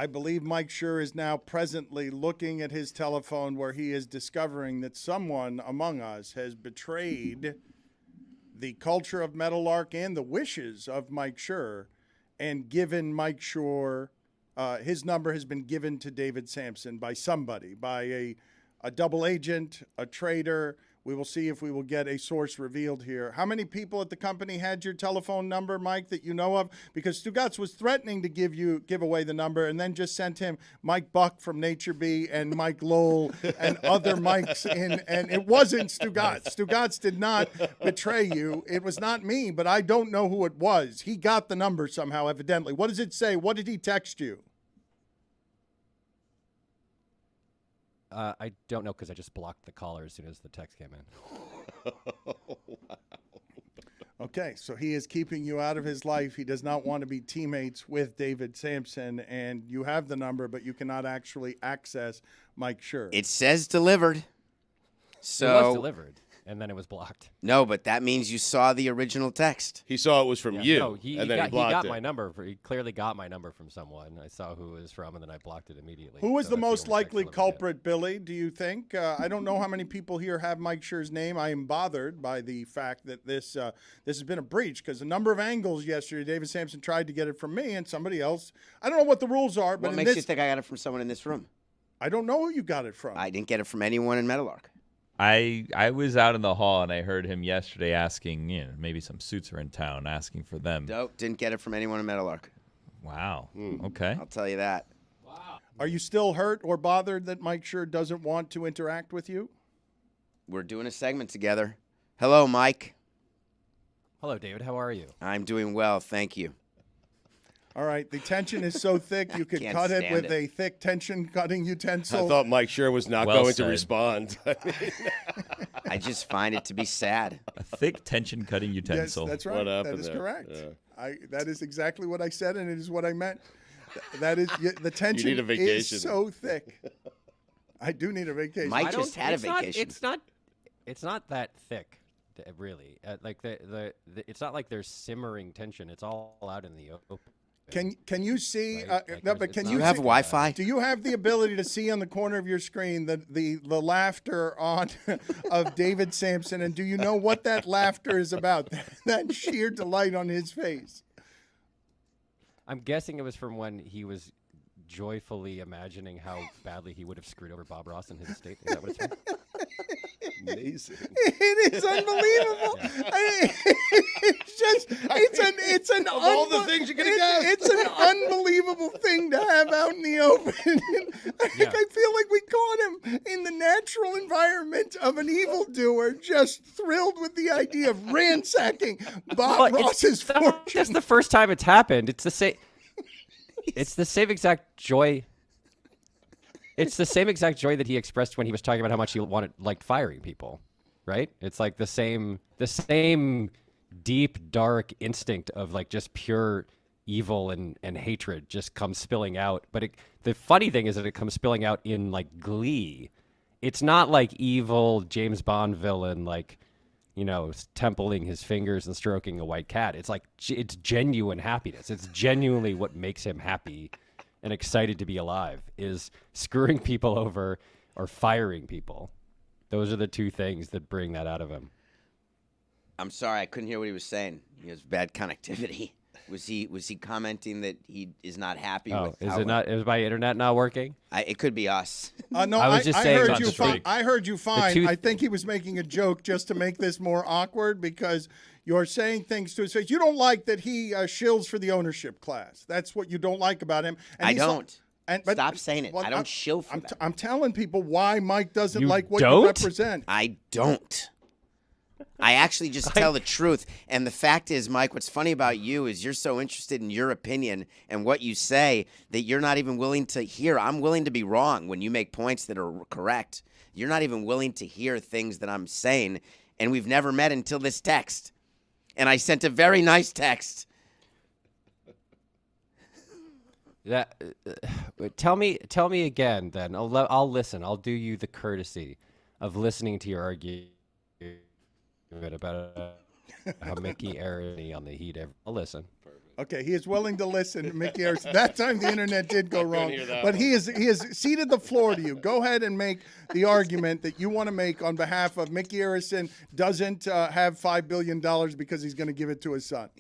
I believe Mike Schur is now presently looking at his telephone where he is discovering that someone among us has betrayed the culture of Meadowlark and the wishes of Mike Schur and given Mike Schur, his number has been given to David Samson by somebody, by a double agent, a traitor. We will see if we will get a source revealed here. How many people at the company had your telephone number, Mike, that you know of? Because Stugotz was threatening to give away the number and then just sent him Mike Buck from Nature Bee and Mike Lowell and other Mikes in. And it wasn't Stugotz. Stugotz did not betray you. It was not me, but I don't know who it was. He got the number somehow, evidently. What does it say? What did he text you? I don't know because I just blocked the caller as soon as the text came in. Wow. Okay, so he is keeping you out of his life. He does not want to be teammates with David Samson, and you have the number, but you cannot actually access Mike Schur. It says delivered. So It was delivered, and then it was blocked. No, but that means you saw the original text. He saw it was from you, No, and then he blocked it. my number. He clearly got my number from someone. I saw who it was from, and then I blocked it immediately. Who was So the that's most only text likely delivered culprit, Billy, do you think? I don't know how many people here have Mike Schur's name. I am bothered by the fact that this has been a breach because a number of angles yesterday, David Samson tried to get it from me and somebody else. I don't know what the rules are, but What makes you think I got it from someone in this room? I don't know who you got it from. I didn't get it from anyone in Meadowlark. I was out in the hall and I heard him yesterday asking, maybe some suits are in town, asking for them. Nope, didn't get it from anyone in Meadowlark. Wow. Okay. I'll tell you that. Are you still hurt or bothered that Mike Schur doesn't want to interact with you? We're doing a segment together. Hello, Mike. Hello, David. How are you? I'm doing well, thank you. All right, the tension is so thick you could Can't cut it stand with it. a thick tension cutting utensil. I thought Mike Schur was not Well going said. to respond. I just find it to be sad. A thick tension cutting Yes, utensil. that's right. What That happened is there? correct. Yeah. That is exactly what I said, and it is what I meant. That is the tension need a vacation. is so thick. I do need a vacation. Mike I don't- just had a it's not- vacation. It's not that thick, really. Like it's not like there's simmering tension. It's all out in the open. Can you see? Right? Like, No, but it's can not you You have see- Wi-Fi? Do you have the ability to see on the corner of your screen the laughter on of David Samson? And do you know what that laughter is about? That sheer delight on his face. I'm guessing it was from when he was joyfully imagining how badly he would have screwed over Bob Ross in his estate. Is that what it's from? Amazing. It is unbelievable. It's an Of all the things you could have guessed. It's an unbelievable thing to have out in the open. I feel like we caught him in the natural environment of an evildoer, just thrilled with the idea of ransacking Bob Ross's fortune. That's the first time it's happened. It's the same. It's the same exact joy. It's the same exact joy that he expressed when he was talking about how much he liked firing people, right? It's like the same deep, dark instinct of like just pure evil and hatred just comes spilling out. But the funny thing is that it comes spilling out in like glee. It's not like evil James Bond villain, like, templing his fingers and stroking a white cat. It's like, it's genuine happiness. It's genuinely what makes him happy and excited to be alive, is screwing people over or firing people. Those are the two things that bring that out of him. I'm sorry, I couldn't hear what he was saying. He has bad connectivity. Was he commenting that he is not happy with Is how it not? Is my internet not working? it could be us. No, I was just saying heard on you the fine. streak. I heard you fine. two- I think he was making a joke just to make this more awkward because you're saying things to his face. You don't like that he shills for the ownership class. That's what you don't like about him. And I he's don't. but- Stop saying it. well, I don't shill for them. I'm telling people why Mike doesn't You like what you don't? represent. I don't. I actually just tell the truth. And the fact is, Mike, what's funny about you is you're so interested in your opinion and what you say that you're not even willing to hear. I'm willing to be wrong when you make points that are correct. You're not even willing to hear things that I'm saying. And we've never met until this text. And I sent a very nice text. Tell me again. Then I'll listen. I'll do you the courtesy of listening to your argument about how Micky Arison on the Heat. I'll listen. Okay, he is willing to listen, Micky Arison. That time the internet did go wrong, hear that but one. he has ceded the floor to you. Go ahead and make the argument that you want to make on behalf of Micky Arison doesn't have $5 billion because he's going to give it to his son.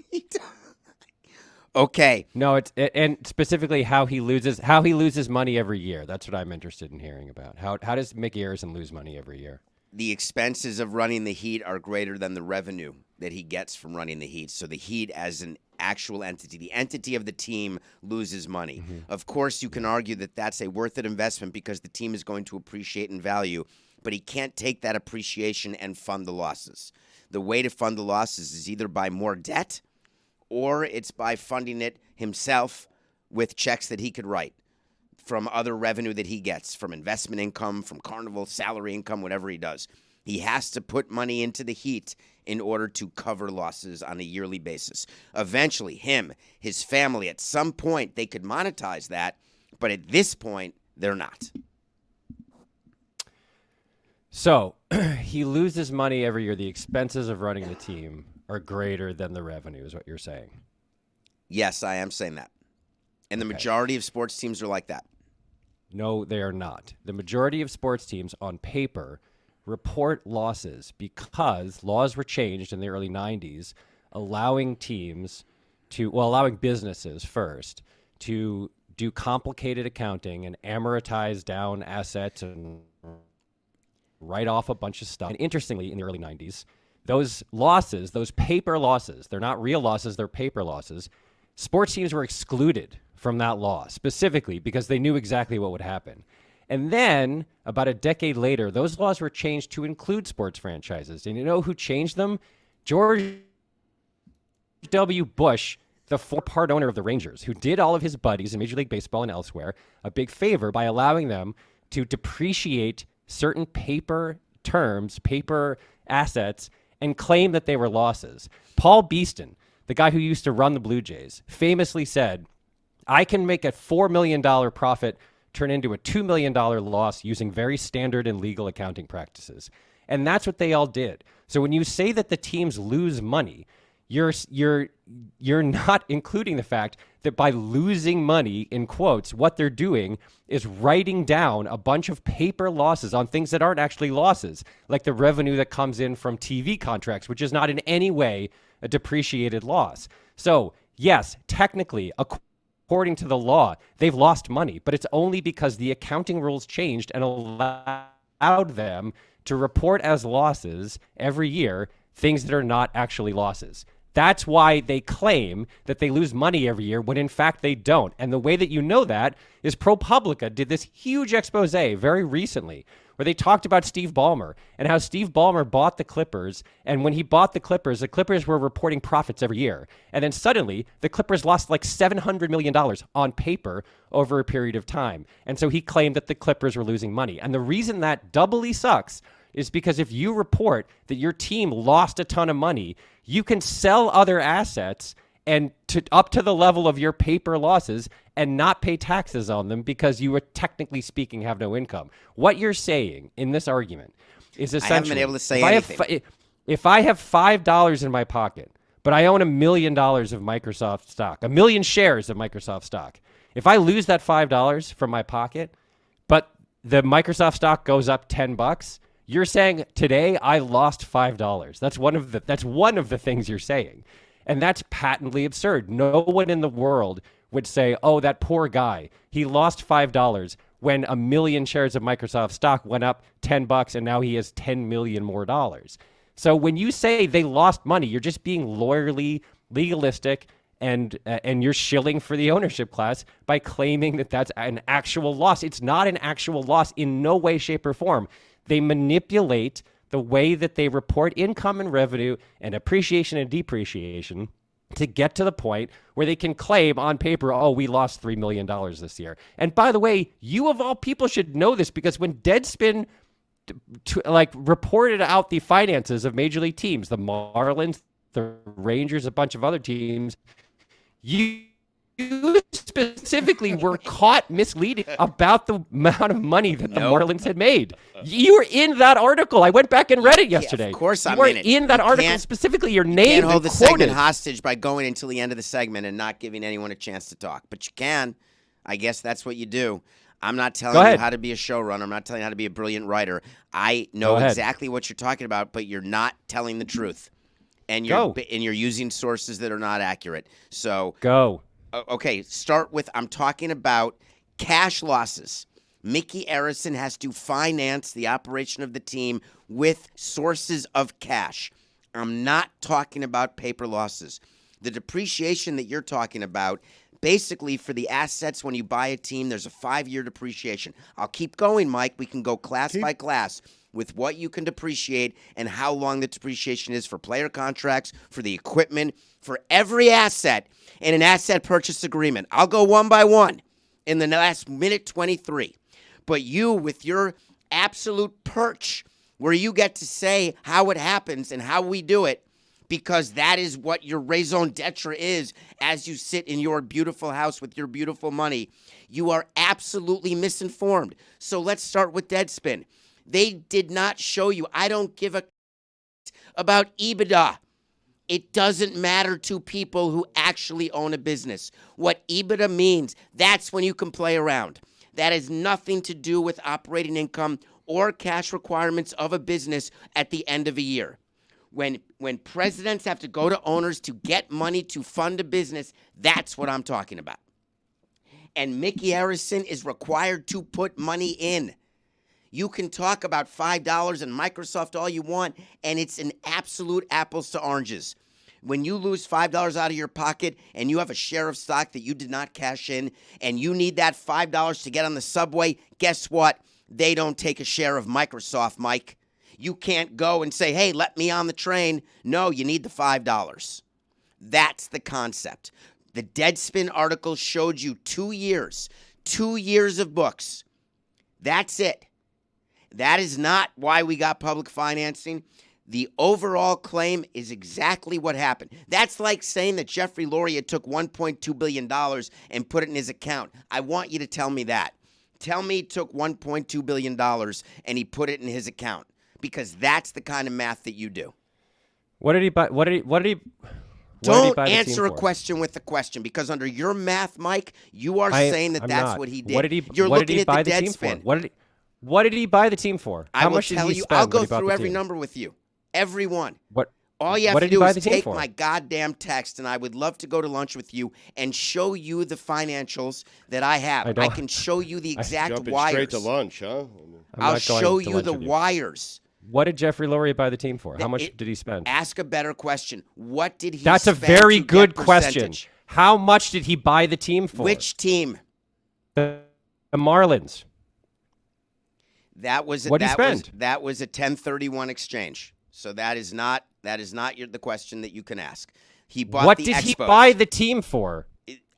Okay. No, and specifically how he loses money every year. That's what I'm interested in hearing about. How does Micky Arison lose money every year? The expenses of running the Heat are greater than the revenue that he gets from running the Heat. So the Heat as an actual entity, the entity of the team loses money. Of course, you can argue that that's a worth it investment because the team is going to appreciate in value, but he can't take that appreciation and fund the losses. The way to fund the losses is either by more debt or it's by funding it himself with checks that he could write from other revenue that he gets, from investment income, from Carnival, salary income, whatever he does. He has to put money into the Heat in order to cover losses on a yearly basis. Eventually, him, his family, at some point, they could monetize that, but at this point, they're not. So he loses money every year. The expenses of running the team are greater than the revenue, is what you're saying. Yes, I am saying that. And the majority of sports teams are like that. No, they are not. The majority of sports teams on paper report losses because laws were changed in the early 90s, allowing businesses first to do complicated accounting and amortize down assets and write off a bunch of stuff. And interestingly, in the early 90s, those losses, those paper losses, they're not real losses, they're paper losses. Sports teams were excluded from that law specifically because they knew exactly what would happen. And then about a decade later, those laws were changed to include sports franchises. And you know who changed them? George W. Bush, the four-part owner of the Rangers, who did all of his buddies in Major League Baseball and elsewhere a big favor by allowing them to depreciate certain paper terms, paper assets, and claim that they were losses. Paul Beeston, the guy who used to run the Blue Jays, famously said, I can make a $4 million profit turn into a $2 million loss using very standard and legal accounting practices. And that's what they all did. So when you say that the teams lose money, you're not including the fact that by losing money, in quotes, what they're doing is writing down a bunch of paper losses on things that aren't actually losses, like the revenue that comes in from TV contracts, which is not in any way a depreciated loss. So yes, technically, according to the law, they've lost money, but it's only because the accounting rules changed and allowed them to report as losses every year things that are not actually losses. That's why they claim that they lose money every year when in fact they don't. And the way that you know that is ProPublica did this huge expose very recently where they talked about Steve Ballmer and how Steve Ballmer bought the Clippers. And when he bought the Clippers were reporting profits every year. And then suddenly the Clippers lost like $700 million on paper over a period of time. And so he claimed that the Clippers were losing money. And the reason that doubly sucks is because if you report that your team lost a ton of money, you can sell other assets and up to the level of your paper losses and not pay taxes on them because you, technically speaking, have no income. What you're saying in this argument is essentially, I haven't been able to say anything. If I have $5 in my pocket, but I own $1 million of Microsoft stock, 1 million shares of Microsoft stock, if I lose that $5 from my pocket, but the Microsoft stock goes up $10, you're saying today I lost $5. That's one of the things you're saying. And that's patently absurd. No one in the world would say, oh, that poor guy, he lost $5 when 1 million shares of Microsoft stock went up $10 and now he has 10 million more dollars. So when you say they lost money, you're just being lawyerly, legalistic, and you're shilling for the ownership class by claiming that that's an actual loss. It's not an actual loss in no way, shape, or form. They manipulate the way that they report income and revenue and appreciation and depreciation to get to the point where they can claim on paper, oh, we lost $3 million this year. And by the way, you of all people should know this because when Deadspin reported out the finances of major league teams, the Marlins, the Rangers, a bunch of other teams, you you specifically were caught misleading about the amount of money that the Marlins had made. You were in that article. I went back and read it yesterday. Of course I'm you were in it. in that You article can't- specifically. Your You name can't hold the quoted. segment hostage by going until the end of the segment and not giving anyone a chance to talk. But you can. I guess that's what you do. I'm not telling you how to be a showrunner. I'm not telling you how to be a brilliant writer. I know exactly what you're talking about, but you're not telling the truth. And you're using sources that are not accurate. So okay, start with I'm talking about cash losses. Micky Arison has to finance the operation of the team with sources of cash. I'm not talking about paper losses. The depreciation that you're talking about, basically for the assets when you buy a team, there's a 5-year depreciation. I'll keep going, Mike. We can go class by class with what you can depreciate and how long the depreciation is for player contracts, for the equipment, for every asset in an asset purchase agreement. I'll go one by one in the last minute 23. But you, with your absolute perch, where you get to say how it happens and how we do it, because that is what your raison d'etre is as you sit in your beautiful house with your beautiful money, you are absolutely misinformed. So let's start with Deadspin. They did not show you. I don't give a about EBITDA. It doesn't matter to people who actually own a business. What EBITDA means, that's when you can play around. That has nothing to do with operating income or cash requirements of a business at the end of a year. When presidents have to go to owners to get money to fund a business, that's what I'm talking about. And Micky Arison is required to put money in. You can talk about $5 and Microsoft all you want, and it's an absolute apples to oranges. When you lose $5 out of your pocket and you have a share of stock that you did not cash in and you need that $5 to get on the subway, guess what? They don't take a share of Microsoft, Mike. You can't go and say, hey, let me on the train. No, you need the $5. That's the concept. The Deadspin article showed you 2 years of books. That's it. That is not why we got public financing. The overall claim is exactly what happened. That's like saying that Jeffrey Loria took $1.2 billion and put it in his account. I want you to tell me that. Tell me he took $1.2 billion and he put it in his account, because that's the kind of math that you do. What did he buy? Don't answer a question with a question, because under your math, Mike, you are saying that that's what he did. You're looking at the Deadspin. What did he buy the team for? How much did he spend? I'll go through every number with you. Every one. All you have to do is take my goddamn text, and I would love to go to lunch with you and show you the financials that I have. I can show you the exact wires. Straight to lunch, huh? I'll show you the wires. What did Jeffrey Loria buy the team for? How much did he spend? Ask a better question. What did he That's spend a very to good get question. percentage? How much did he buy the team for? Which team? The Marlins. That was What did he spend? That was a 1031 exchange. So that is not the question that you can ask. He bought What the did Expos. he buy the team for?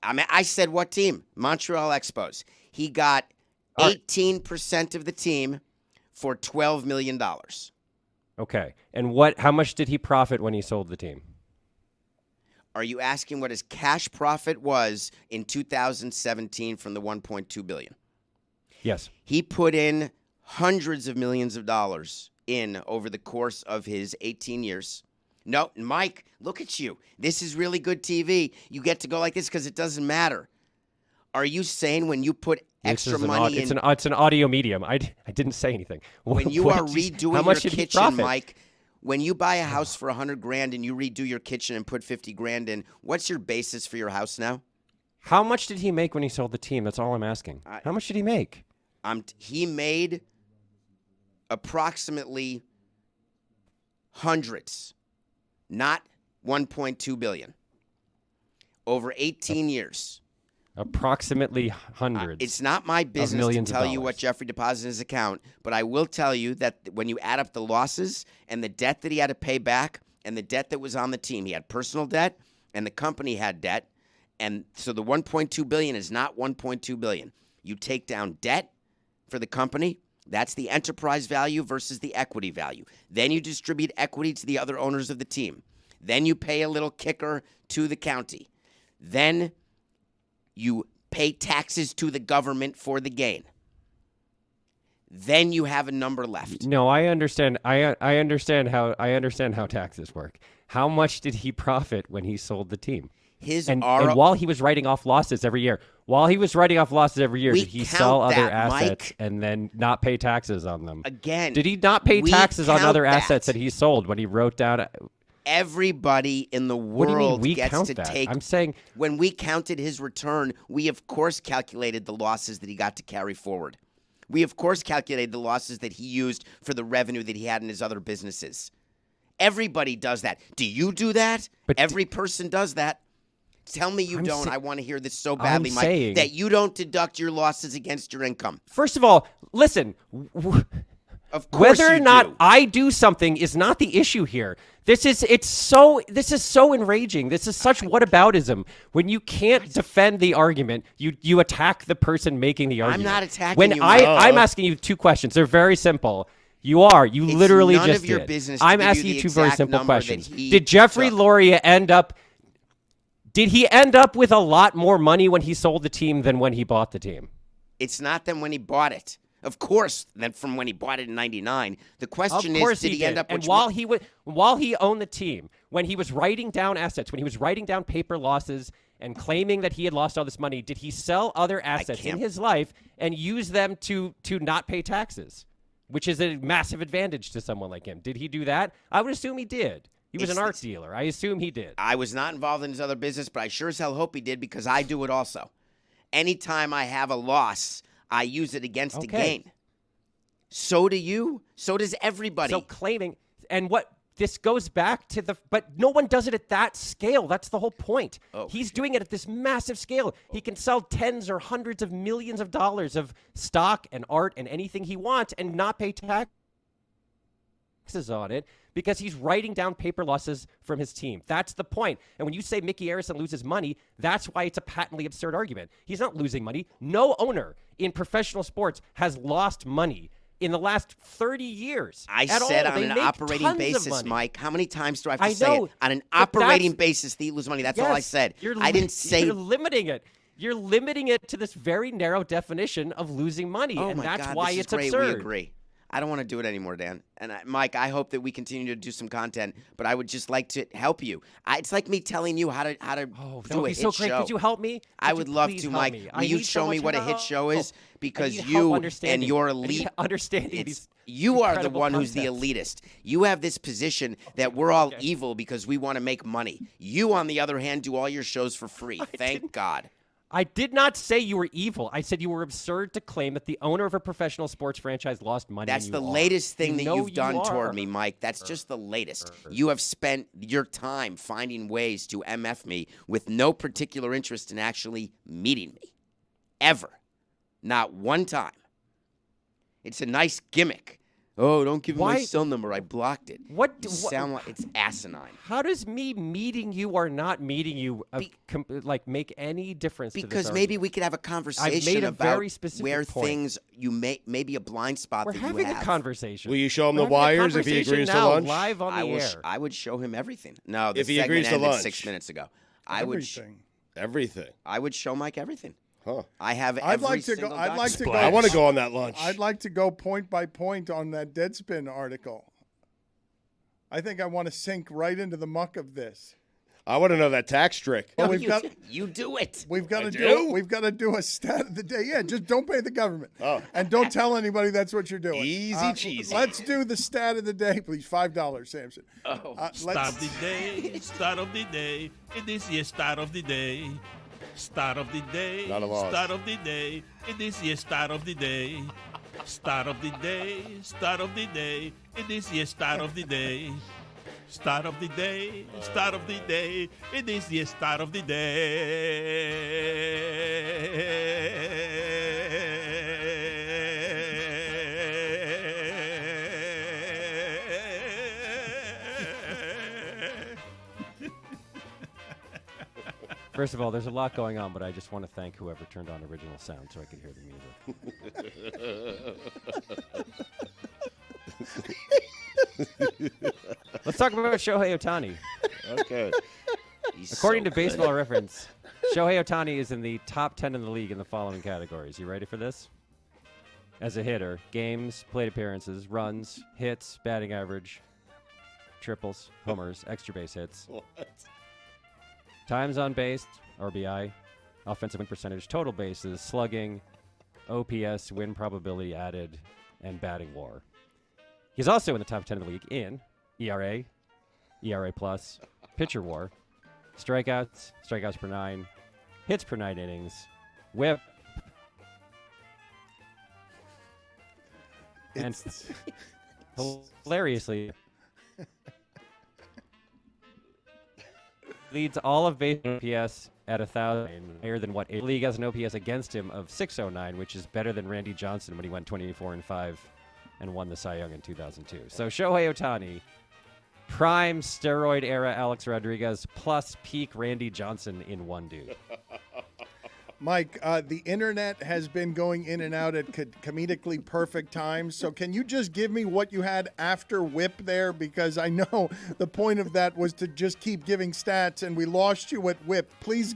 I said what team? Montreal Expos. He got 18% of the team for $12 million. Okay. And how much did he profit when he sold the team? Are you asking what his cash profit was in 2017 from the $1.2 billion? Yes. He put in hundreds of millions of dollars in over the course of his 18 years. No, Mike, look at you. This is really good TV. You get to go like this because it doesn't matter. Are you saying when you put extra money in... It's an audio medium. I didn't say anything. When you are redoing how much your did he kitchen, profit? Mike, when you buy a house for $100,000 and you redo your kitchen and put $50,000 in, what's your basis for your house now? How much did he make when he sold the team? That's all I'm asking. How much did he make? He made approximately hundreds, not $1.2 billion, over 18 years. Approximately hundreds. It's not my business to tell you what Jeffrey deposited in his account, but I will tell you that when you add up the losses and the debt that he had to pay back and the debt that was on the team, he had personal debt and the company had debt, and so the $1.2 billion is not $1.2 billion. You take down debt for the company. That's the enterprise value versus the equity value. Then you distribute equity to the other owners of the team. Then you pay a little kicker to the county. Then you pay taxes to the government for the gain. Then you have a number left. No, I understand. I understand how taxes work. How much did he profit when he sold the team? And while he was writing off losses every year, did he sell other assets and then not pay taxes on them? Again, did he not pay taxes on other assets that he sold when he wrote down? Everybody in the world gets to take. I'm saying when we counted his return, we of course calculated the losses that he got to carry forward. We of course calculated the losses that he used for the revenue that he had in his other businesses. Everybody does that. Do you do that? But every person does that. Tell me you don't. I want to hear this so badly, Mike, that you don't deduct your losses against your income. First of all, listen. Of course whether or you not do. I do something is not the issue here. This is so enraging. This is such whataboutism. When you can't defend the argument, you attack the person making the argument. I'm not attacking you. I'm asking you two questions. They're very simple. You literally none just of your did. business to I'm give asking you you the two very exact simple number that questions. he Did Jeffrey took. Loria end up with a lot more money when he sold the team than when he bought the team? It's not than when he bought it. Of course, then from when he bought it in '99. The question is, did he end up? And while he owned the team, when he was writing down assets, when he was writing down paper losses and claiming that he had lost all this money, did he sell other assets in his life and use them to not pay taxes, which is a massive advantage to someone like him? Did he do that? I would assume he did. He was an art dealer. I assume he did. I was not involved in his other business, but I sure as hell hope he did because I do it also. Anytime I have a loss, I use it against a gain. So do you. So does everybody. So claiming, and what this goes back to but no one does it at that scale. That's the whole point. He's doing it at this massive scale. He can sell tens or hundreds of millions of dollars of stock and art and anything he wants and not pay taxes on it because he's writing down paper losses from his team. That's the point. And when you say Micky Arison loses money, that's why it's a patently absurd argument. He's not losing money. No owner in professional sports has lost money in the last 30 years. I said on an operating basis, Mike. How many times do I have to say it? On an operating basis, they lose money. That's all I said. I didn't say. You're limiting it. You're limiting it to this very narrow definition of losing money, and that's why it's absurd. We agree. I don't want to do it anymore, Dan. And Mike, I hope that we continue to do some content, but I would just like to help you. It's like me telling you how to do a hit show. Could you help me? I would love to, Mike. Will you show me what a hit show is? Because you and your elite understanding you are the one who's the elitist. You have this position that we're all evil because we want to make money. You, on the other hand, do all your shows for free. Thank God. I did not say you were evil. I said you were absurd to claim that the owner of a professional sports franchise lost money. That's the latest thing that you've done toward me, Mike. That's just the latest. You have spent your time finding ways to MF me with no particular interest in actually meeting me. Ever. Not one time. It's a nice gimmick. Oh, don't give me my cell number. I blocked it. Sound like it's asinine. How does me meeting you or not meeting you make any difference? Because maybe we could have a conversation about where things maybe a blind spot that you have. We're having a conversation. Will you show him the wires if he agrees to lunch? Live on the air. I would show him everything. No, if he agrees to lunch 6 minutes ago. Everything. I would show Mike everything. Huh. I'd like to go. I want to go on that lunch. I'd like to go point by point on that Deadspin article. I think I want to sink right into the muck of this. I want to know that tax trick. No, you do it. We've got to do. We've got to do a stat of the day. Yeah, just don't pay the government. And don't tell anybody that's what you're doing. Easy cheesy. Let's do the stat of the day, please. $5, Samson. Start of the day. Start of the day. It is your start of the day. Start of the day. Not a loss. Start of the day. It is your start of the day. Start of the day. Start of the day. It is your start of the day. Start of the day. Start of the day. It is your start of the day. First of all, there's a lot going on, but I just want to thank whoever turned on original sound so I could hear the music. Let's talk about Shohei Ohtani. Okay. He's According to Baseball Reference, Shohei Ohtani is in the top 10 in the league in the following categories. You ready for this? As a hitter, games, plate appearances, runs, hits, batting average, triples, homers, extra base hits. What? Times on base, RBI, offensive win percentage, total bases, slugging, OPS, win probability added, and batting WAR. He's also in the top 10 of the league in ERA, ERA plus, pitcher WAR, strikeouts, strikeouts per 9, hits per 9 innings, WHIP, and hilariously leads all of base OPS at 1,000, higher than what a league has an OPS against him of 609, which is better than Randy Johnson when he went 24-5 and won the Cy Young in 2002. So Shohei Ohtani, prime steroid era Alex Rodriguez plus peak Randy Johnson in one dude. Mike, the internet has been going in and out at comedically perfect times. So can you just give me what you had after WHIP there? Because I know the point of that was to just keep giving stats, and we lost you at WHIP. Please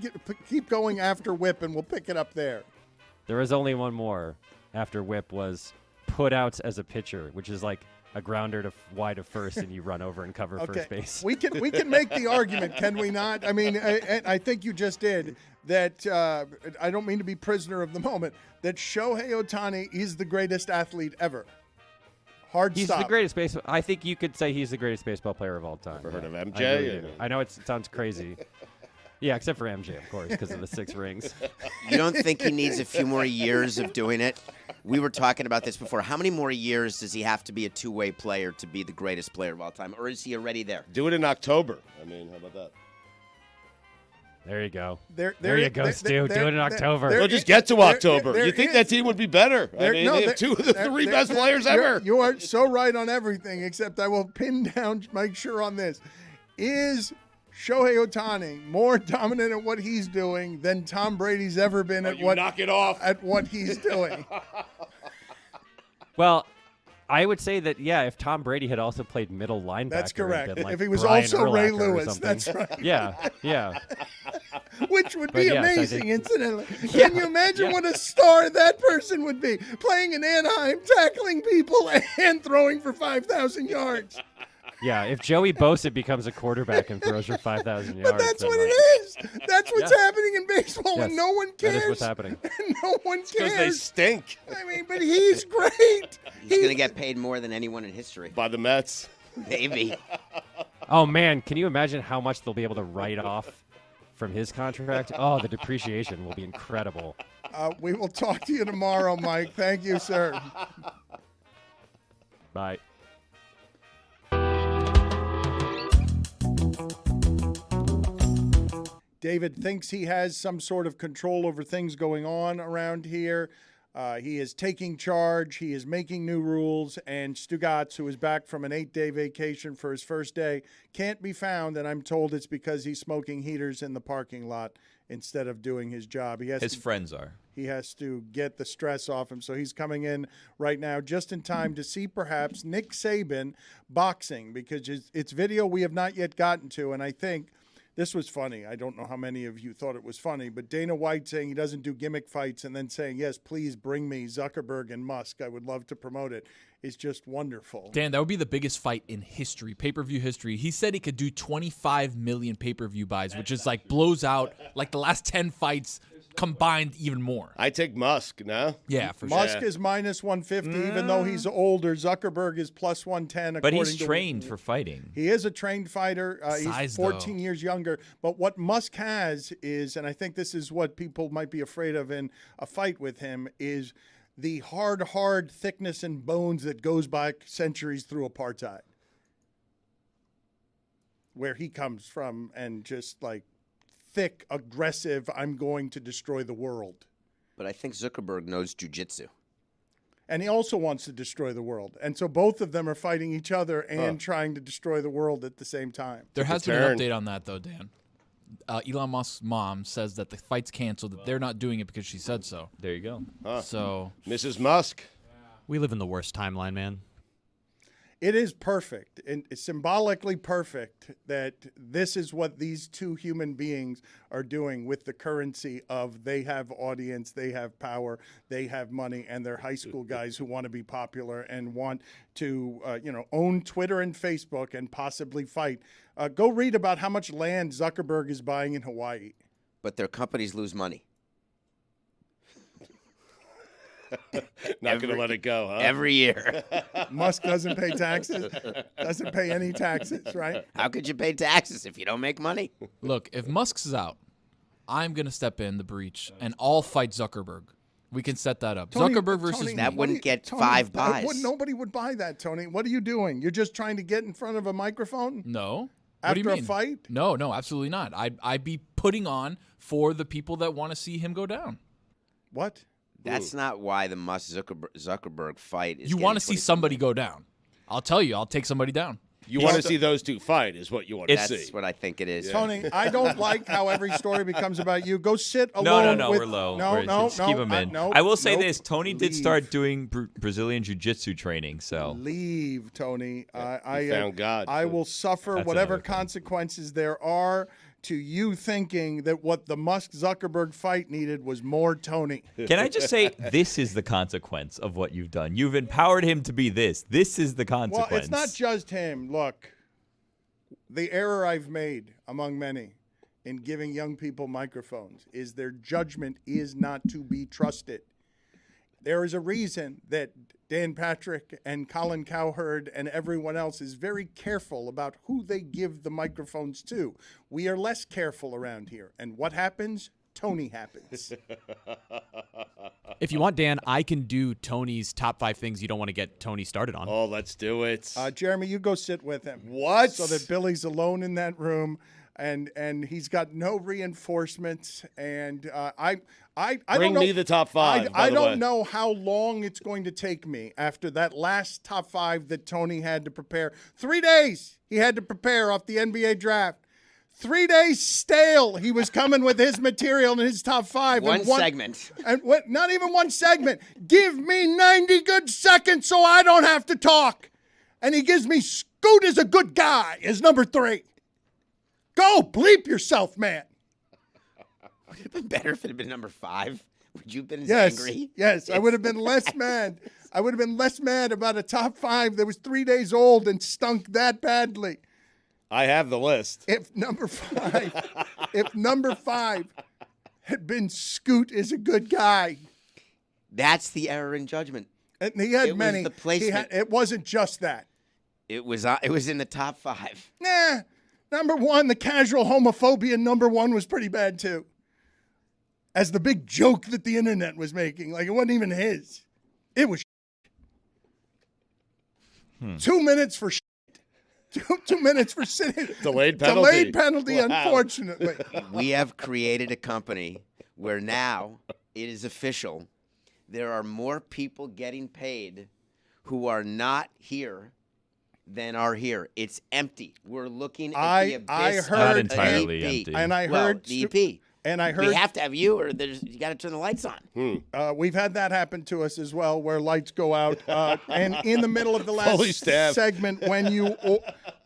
keep going after WHIP, and we'll pick it up there. There is only one more after WHIP was putouts as a pitcher, which is like a grounder to wide to first, and you run over and cover first base. We can make the argument, can we not? I mean, I think you just did that. I don't mean to be prisoner of the moment. That Shohei Ohtani is the greatest athlete ever. He's the greatest baseball. I think you could say he's the greatest baseball player of all time. Ever heard of MJ? I really do. I know it sounds crazy. Yeah, except for MJ, of course, because of the 6 rings. You don't think he needs a few more years of doing it? We were talking about this before. How many more years does he have to be a two-way player to be the greatest player of all time? Or is he already there? Do it in October. I mean, how about that? There you go. There you go, Stu. Do it in October. We'll just get to October. You think that team would be better? I mean, they have 2 of the 3 best players ever. You are so right on everything, except I will pin down Mike Schur on this. Is Shohei Ohtani more dominant at what he's doing than Tom Brady's ever been at what he's doing? Well, I would say that, yeah, if Tom Brady had also played middle linebacker. That's correct. Been like if he was Brian also Ray Urlacher Lewis, that's right. Yeah. Which would be amazing, incidentally. Yeah, Can you imagine what a star that person would be? Playing in Anaheim, tackling people, and throwing for 5,000 yards. Yeah, if Joey Bosa becomes a quarterback and throws for 5,000 yards. But that's what it is. That's what's happening in baseball, and no one cares. That is what's happening. No one cares. Because they stink. I mean, but he's great. He's going to get paid more than anyone in history. By the Mets. Maybe. Oh, man, can you imagine how much they'll be able to write off from his contract? Oh, the depreciation will be incredible. We will talk to you tomorrow, Mike. Thank you, sir. Bye. David thinks he has some sort of control over things going on around here. He is taking charge. He is making new rules. And Stugotz, who is back from an 8-day vacation for his first day, can't be found. And I'm told it's because he's smoking heaters in the parking lot instead of doing his job. His friends are. He has to get the stress off him. So he's coming in right now just in time to see perhaps Nick Saban boxing, because it's video we have not yet gotten to. And I think this was funny. I don't know how many of you thought it was funny, but Dana White saying he doesn't do gimmick fights and then saying, yes, please bring me Zuckerberg and Musk. I would love to promote it. Is just wonderful. Dan, that would be the biggest fight in history, pay-per-view history. He said he could do 25 million pay-per-view buys, which is like blows out like the last 10 fights combined even more. I take Musk, no? Yeah, for sure. Musk is minus 150, even though he's older. Zuckerberg is plus 110. But he's trained for fighting. He is a trained fighter. Size, he's 14 years younger. But what Musk has is, and I think this is what people might be afraid of in a fight with him, is the hard thickness and bones that goes back centuries through apartheid, where he comes from, and just like thick, aggressive, I'm going to destroy the world. But I think Zuckerberg knows jiu-jitsu. And he also wants to destroy the world. And so both of them are fighting each other and trying to destroy the world at the same time. There has been an update on that, though, Dan. Elon Musk's mom says that the fight's canceled, that they're not doing it because she said so. There you go. So Mrs. Musk. We live in the worst timeline, man. It is perfect and symbolically perfect that this is what these two human beings are doing with the currency of they have audience, they have power, they have money, and they're high school guys who want to be popular and want to, own Twitter and Facebook and possibly fight. Go read about how much land Zuckerberg is buying in Hawaii. But their companies lose money. Not going to let it go, huh? Every year. Musk doesn't pay taxes, doesn't pay any taxes, right? How could you pay taxes if you don't make money? Look, if Musk's is out, I'm going to step in the breach and I'll fight Zuckerberg. We can set that up. Tony, Zuckerberg versus Tony, me. That wouldn't get Tony, 5 buys. Nobody would buy that, Tony. What are you doing? You're just trying to get in front of a microphone? No. After What do you mean? a fight? No, absolutely not. I'd be putting on for the people that want to see him go down. What? That's not why the Musk Zuckerberg fight is. You want to see somebody go down. I'll tell you, I'll take somebody down. You want to see those two fight is what you want to That's see. what I think it is. Tony, I don't like how every story becomes about you. Go sit alone. No, with, we're low. No, Keep him in. no, I will say nope. this: Tony did start doing Brazilian jiu-jitsu training, so Leave, Tony. You found God. I will suffer That's whatever another thing. consequences there are to you thinking that what the Musk-Zuckerberg fight needed was more Tony. can I just say this is the consequence of what you've done? You've empowered him to be this. This is the consequence. Well, it's not just him. Look, the error I've made, among many, in giving young people microphones is their judgment is not to be trusted. There is a reason that Dan Patrick and Colin Cowherd and everyone else is very careful about who they give the microphones to. We are less careful around here. And what happens? Tony happens. If you want, Dan, I can do Tony's top 5 things you don't want to get Tony started on. Oh, let's do it. Jeremy, you go sit with him. What? So that Billy's alone in that room, and he's got no reinforcements. And I Bring don't know, me the top 5. I by the way. don't know how long it's going to take me after that last top 5 that Tony had to prepare. 3 days he had to prepare off the NBA draft. 3 days stale. He was coming with his material in his top 5. One segment. And what? Not even one segment. Give me 90 good seconds so I don't have to talk. And he gives me Scoot is a good guy as number 3. Go bleep yourself, man. Would it have been better if it had been number 5? Would you have been as Yes, angry? yes. I would have been less mad. I would have been less mad about a top 5 that was 3 days old and stunk that badly. I have the list. If number 5 had been Scoot is a good guy. That's the error in judgment. And he had It was many. the placement. It wasn't just that. It was in the top 5. Nah. Number 1, the casual homophobia in number 1 was pretty bad too. As the big joke that the internet was making. Like it wasn't even his. It was 2 minutes for 2 minutes for sitting. Delayed penalty. Delayed penalty, Wow. unfortunately. We have created a company where now it is official. There are more people getting paid who are not here than are here. It's empty. We're looking at the abyss. I of heard- Not the entirely EP. empty. And I Well, heard the EP. and I We heard have to have you, or you got to turn the lights on. we've had that happen to us as well, where lights go out. And in the middle of the Fully last staffed. segment, when you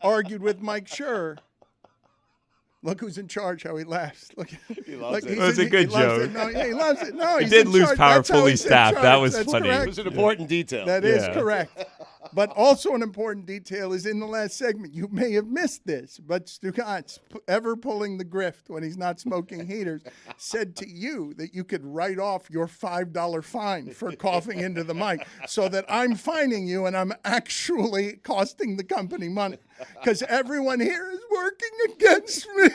argued with Mike Schur, look who's in charge. How he laughs. Look, he loves it. It was a good he loves joke. it. No, yeah, he loves it. No, He he's did in lose charge. power That's how fully he's in staffed. That charge. was That's funny. It correct. was an important detail. That is Yeah. correct. But also an important detail is in the last segment. You may have missed this, but Stugotz, ever pulling the grift when he's not smoking heaters, said to you that you could write off your $5 fine for coughing into the mic, so that I'm fining you and I'm actually costing the company money because everyone here is working against me.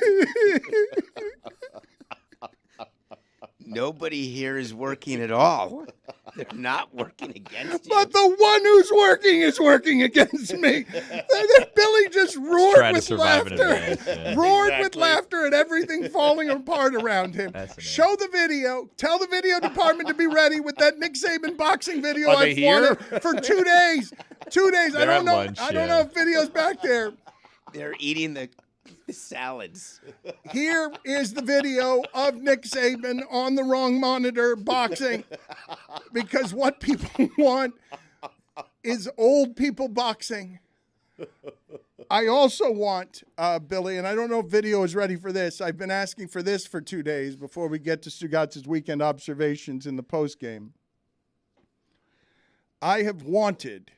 Nobody here is working at all. They're not working against you. But the one who's working is working against me. Billy just roared trying to with survive in laughter. advance, yeah. Roared with Exactly. laughter at everything falling apart around him. Fascinating. Show the video. Tell the video department to be ready with that Nick Saban boxing video Are I've they here? wanted for 2 days. 2 days. I They're don't at know. lunch, I don't yeah. know if video's back there. They're eating the salads. Here is the video of Nick Saban on the wrong monitor boxing, because what people want is old people boxing. I also want, Billy, and I don't know if video is ready for this. I've been asking for this for 2 days before we get to Stugotz's weekend observations in the postgame. I have wanted,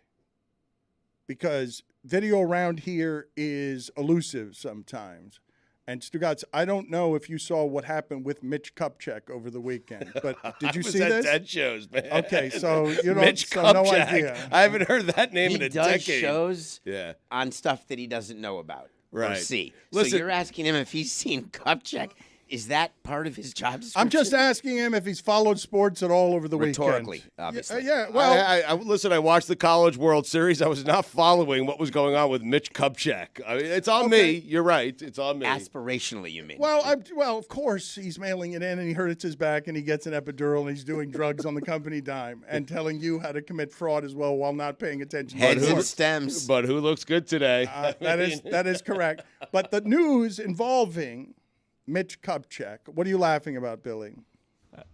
because video around here is elusive sometimes. And Stugotz, I don't know if you saw what happened with Mitch Kupchak over the weekend, but did you see this? I was at Dead shows, man. Okay, so you don't, Mitch so Kupchak. no idea. I haven't heard that name in a He does decade. shows Yeah. on stuff that he doesn't know about or Right. see. Listen- So you're asking him if he's seen Kupchak. Is that part of his job description? I'm just asking him if he's followed sports at all over the Rhetorically, weekend. obviously. Yeah, well, Listen, I watched the College World Series. I was not following what was going on with Mitch Kupchak. I mean, it's on me. You're right. It's on me. Aspirationally, you mean? well, of course he's mailing it in, and he hurts his back, and he gets an epidural, and he's doing drugs on the company dime, and telling you how to commit fraud as well while not paying attention. Heads to and work. stems. But who looks good today? That is correct. But the news involving Mitch Kupchak. What are you laughing about, Billy?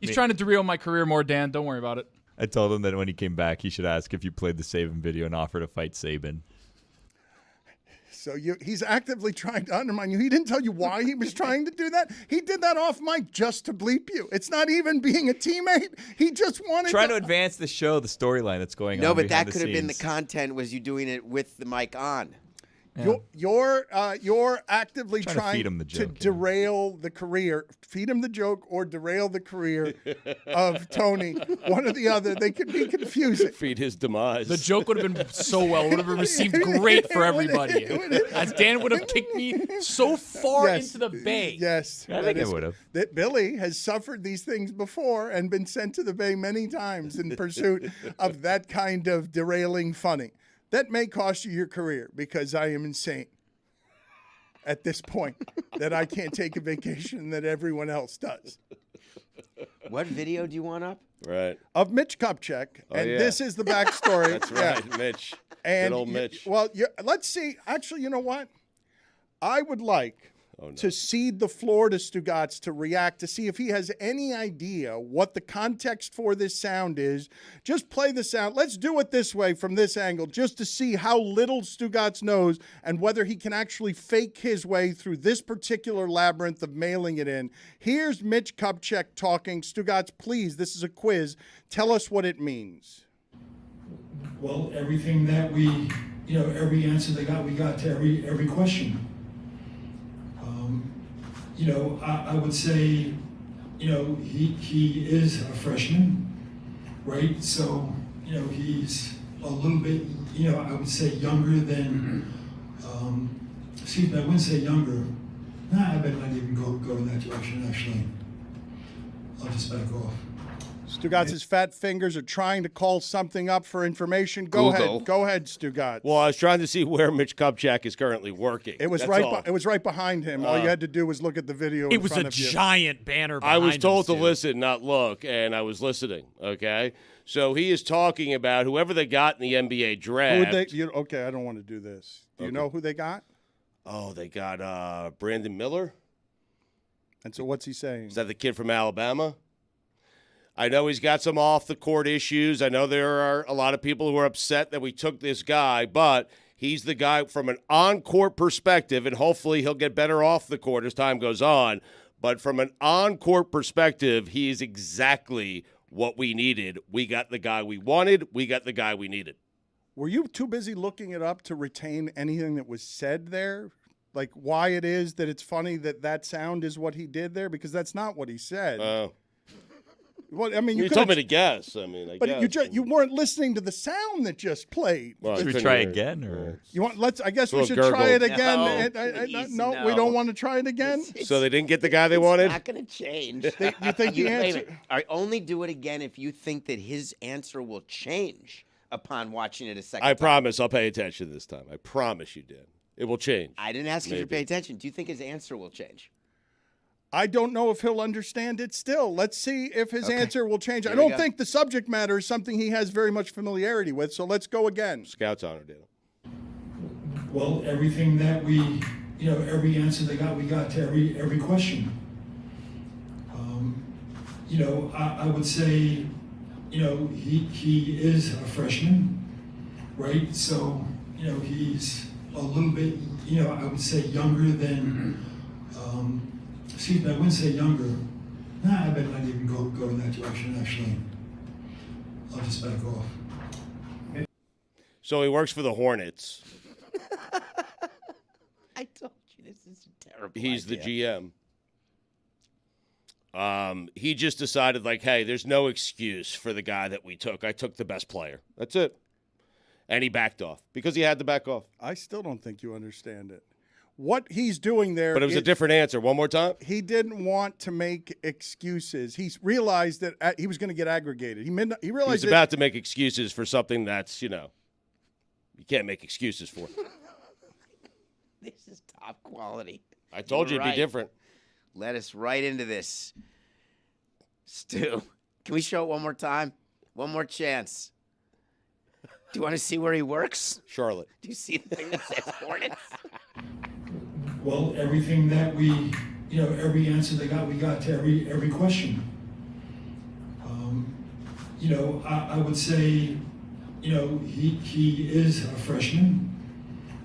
He's trying to derail my career more, Dan. Don't worry about it. I told him that when he came back, he should ask if you played the Saban video and offer to fight Saban. So he's actively trying to undermine you. He didn't tell you why he was trying to do that. He did that off mic just to bleep you. It's not even being a teammate. He just wanted Trying to advance the show, the storyline that's going on. No, but behind that the could have been the scenes. content. Was you doing it with the mic on? You're actively Trying to trying feed him the to joke, yeah. derail the career, feed him the joke, or derail the career of Tony. One or the other. They could be confusing. Feed his demise. The joke would have been so well. Would have been received great for everybody. As Dan would have kicked me so far Yes. into the bay. Yes, I think it would have. That Billy has suffered these things before and been sent to the bay many times in pursuit of that kind of derailing funny. That may cost you your career because I am insane at this point that I can't take a vacation that everyone else does. What video do you want up? Right. Of Mitch Kupchak, and yeah. this is the backstory. That's Yeah. right, Mitch. And Good old Mitch. let's see. Actually, you know what? I would like to cede the floor to Stugotz to react, to see if he has any idea what the context for this sound is. Just play the sound. Let's do it this way from this angle, just to see how little Stugotz knows and whether he can actually fake his way through this particular labyrinth of mailing it in. Here's Mitch Kupchak talking. Stugotz, please, this is a quiz. Tell us what it means. Well, everything that every answer we got to every question. I would say, he is a freshman, right? So, he's a little bit, I would say younger than, I wouldn't say younger. Nah, I better not even go in that direction, actually. I'll just back off. Stugotz's fat fingers are trying to call something up for information. Go ahead, Stugotz. Well, I was trying to see where Mitch Kupchak is currently working. It was That's it was right behind him. All you had to do was look at the video. It was a giant banner behind I was told to him, too. listen, not look, and I was listening. Okay, so he is talking about whoever they got in the NBA draft. Okay, I don't want to do this. Do you know who they got? Oh, they got Brandon Miller. And so what's he saying? Is that the kid from Alabama? I know he's got some off-the-court issues. I know there are a lot of people who are upset that we took this guy, but he's the guy from an on-court perspective, and hopefully he'll get better off the court as time goes on. But from an on-court perspective, he is exactly what we needed. We got the guy we wanted. We got the guy we needed. Were you too busy looking it up to retain anything that was said there? Like why it is that it's funny that sound is what he did there? Because that's not what he said. Well, I mean, you told me to guess. I mean, you weren't listening to the sound that just played. Well, Should we try again, or You want? I guess we should Gurgle. try it again. No, No, we don't want to try it again. So they didn't get the guy they wanted? It's not going to change. You think the Wait a answer? minute. I only do it again if you think that his answer will change upon watching it a second I time. promise I'll pay attention this time. I promise you did. It will change. I didn't ask you to pay attention. Do you think his answer will change? I don't know if he'll understand it still. Let's see if his answer will change. I we don't go. think the subject matter is something he has very much familiarity with, so let's go again. Scout's honor, Daniel. Well, everything that every answer we got to every question. I would say, he is a freshman, right? So, he's a little bit, I would say younger than, excuse me, I wouldn't say younger. Nah, I better not even go in that direction, actually. I'll just back off. So he works for the Hornets. I told you this is a terrible He's the idea. GM. He just decided, like, hey, there's no excuse for the guy that we took. I took the best player. That's it. And he backed off because he had to back off. I still don't think you understand it. What he's doing there, But it was a different answer. One more time. He didn't want to make excuses. He realized that he was going to get aggregated. He realized He's about to make excuses for something that's, you can't make excuses for. This is top quality. I told you it'd be different. Let us right into this. Stu, can we show it one more time? One more chance. Do you want to see where he works? Charlotte. Do you see the thing that says Hornets? Well, everything that we, every answer we got to every question. I would say, he is a freshman,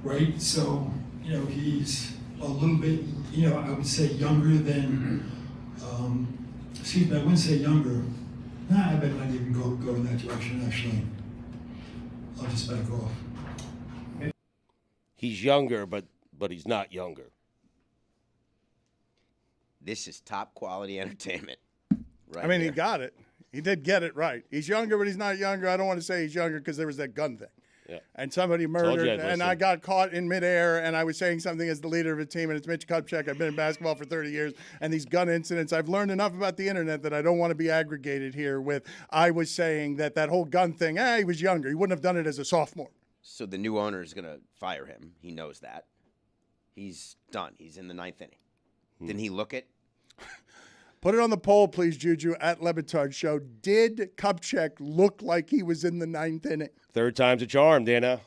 right? So, he's a little bit, I would say younger than, excuse me, I wouldn't say younger. Nah, I better not even go in that direction, actually. I'll just back off. He's younger, but he's not younger. This is top quality entertainment. Right. I mean, he here. got it. He did get it right. He's younger, but he's not younger. I don't want to say he's younger because there was that gun thing. Yeah. And somebody murdered, I'd and listen. I got caught in midair, and I was saying something as the leader of a team, and it's Mitch Kupchak. I've been in basketball for 30 years, and these gun incidents, I've learned enough about the internet that I don't want to be aggregated here with, I was saying that whole gun thing, he was younger. He wouldn't have done it as a sophomore. So the new owner is going to fire him. He knows that. He's done. He's in the 9th inning. Didn't he look it? Put it on the poll, please, Juju, at Le Batard Show. Did Kupchak look like he was in the 9th inning? Third time's a charm, Dana.